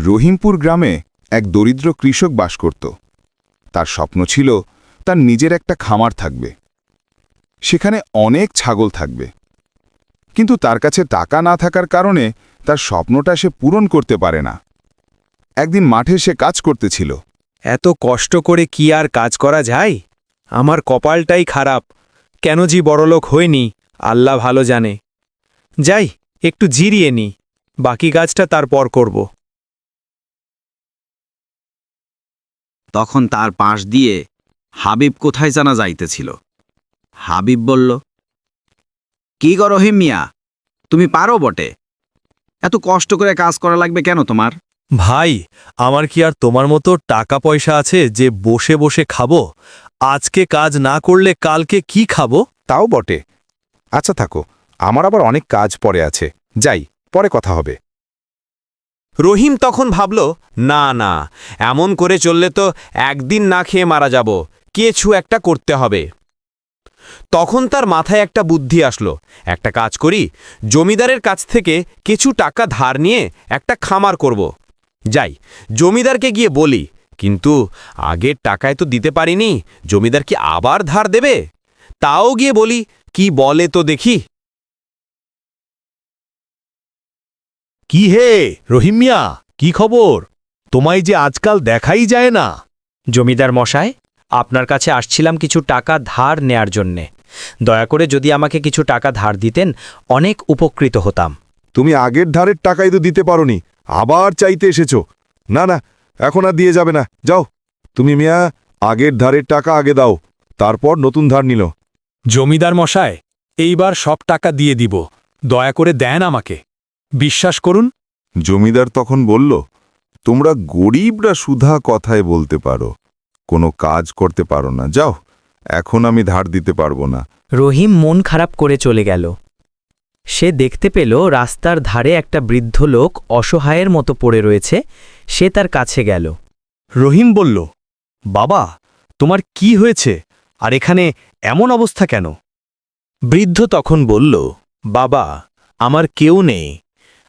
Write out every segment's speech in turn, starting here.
রহিমপুর গ্রামে এক দরিদ্র কৃষক বাস করত। তার স্বপ্ন ছিল তার নিজের একটা খামার থাকবে, সেখানে অনেক ছাগল থাকবে। কিন্তু তার কাছে টাকা না থাকার কারণে তার স্বপ্নটা সে পূরণ করতে পারে না। একদিন মাঠে সে কাজ করতেছিল। এত কষ্ট করে কি আর কাজ করা যায়? আমার কপালটাই খারাপ। কেন জি বড়লোক হইনি, আল্লাহ ভালো জানে। যাই, একটু জিরিয়ে নি, বাকি কাজটা তারপর করব। তখন তার পাশ দিয়ে হাবিব কোথায় জানা যাইতেছিল। হাবিব বলল, কি গো রহিম মিয়া, তুমি পারো বটে, এত কষ্ট করে কাজ করা লাগবে কেন তোমার? ভাই, আমার কি আর তোমার মতো টাকা পয়সা আছে যে বসে বসে খাবো? আজকে কাজ না করলে কালকে কি খাবো? তাও বটে। আচ্ছা থাকো, আমার আবার অনেক কাজ পড়ে আছে, যাই, পরে কথা হবে। রহিম তখন ভাবল, না না, এমন করে চললে তো একদিন না খেয়ে মারা যাব, কিছু একটা করতে হবে। তখন তার মাথায় একটা বুদ্ধি আসলো, একটা কাজ করি, জমিদারের কাছ থেকে কিছু টাকা ধার নিয়ে একটা খামার করব। যাই, জমিদারকে গিয়ে বলি, কিন্তু আগের টাকায় তো দিতে পারিনি, জমিদার কি আবার ধার দেবে? তাও গিয়ে বলি, কি বলে তো দেখি। কি হে রহিম মিয়া, কি খবর? তোমায় যে আজকাল দেখাই যায় না। জমিদার মশাই, আপনার কাছে আসছিলাম কিছু টাকা ধার নেয়ার জন্যে। দয়া করে যদি আমাকে কিছু টাকা ধার দিতেন, অনেক উপকৃত হতাম। তুমি আগের ধারের টাকাই তো দিতে পারোনি, আবার চাইতে এসেছো। না না, এখন আর দিয়ে যাবে না, যাও। তুমি মিয়া আগের ধারের টাকা আগে দাও, তারপর নতুন ধার নিল। জমিদার মশাই, এইবার সব টাকা দিয়ে দিব, দয়া করে দেন আমাকে, বিশ্বাস করুন। জমিদার তখন বলল, তোমরা গরিবরা সুধা কথায় বলতে পারো, কোনো কাজ করতে পারো না, যাও, এখন আমি ধার দিতে পারবো না। রহিম মন খারাপ করে চলে গেল। সে দেখতে পেল রাস্তার ধারে একটা বৃদ্ধ লোক অসহায়ের মতো পড়ে রয়েছে। সে তার কাছে গেল। রহিম বলল, বাবা, তোমার কি হয়েছে, আর এখানে এমন অবস্থা কেন? বৃদ্ধ তখন বলল, বাবা, আমার কেউ নেই,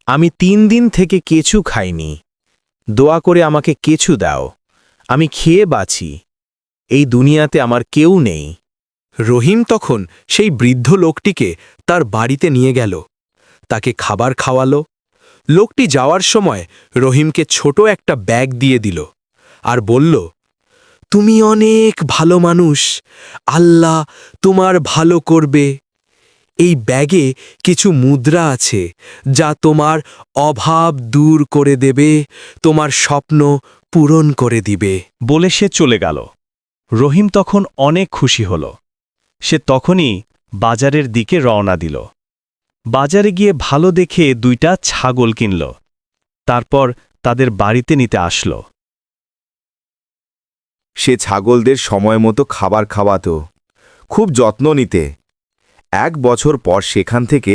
আমি 3 দিন থেকে কিছু খাইনি, দোয়া করে আমাকে কিছু দাও, আমি খেয়ে বাঁচি, এই দুনিয়াতে আমার কেউ নেই। রহিম তখন সেই বৃদ্ধ লোকটিকে তার বাড়িতে নিয়ে গেল, তাকে খাবার খাওয়ালো। লোকটি যাওয়ার সময় রহিমকে ছোট একটা ব্যাগ দিয়ে দিল আর বলল, তুমি অনেক ভালো মানুষ, আল্লাহ তোমার ভালো করবে। এই ব্যাগে কিছু মুদ্রা আছে, যা তোমার অভাব দূর করে দেবে, তোমার স্বপ্ন পূরণ করে দিবে। বলে সে চলে গেল। রহিম তখন অনেক খুশি হল। সে তখনই বাজারের দিকে রওনা দিল। বাজারে গিয়ে ভালো দেখে 2টা ছাগল কিনল, তারপর তাদের বাড়িতে নিতে আসলো। সে ছাগলদের সময় মতো খাবার খাওয়াত, খুব যত্ন নিতে। 1 বছর পর সেখান থেকে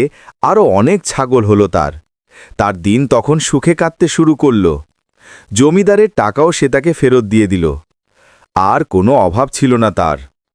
আরও অনেক ছাগল হলো তার দিন তখন সুখে কাটতে শুরু করল। জমিদারের টাকাও সে তাকে ফেরত দিয়ে দিল। আর কোনো অভাব ছিল না তার।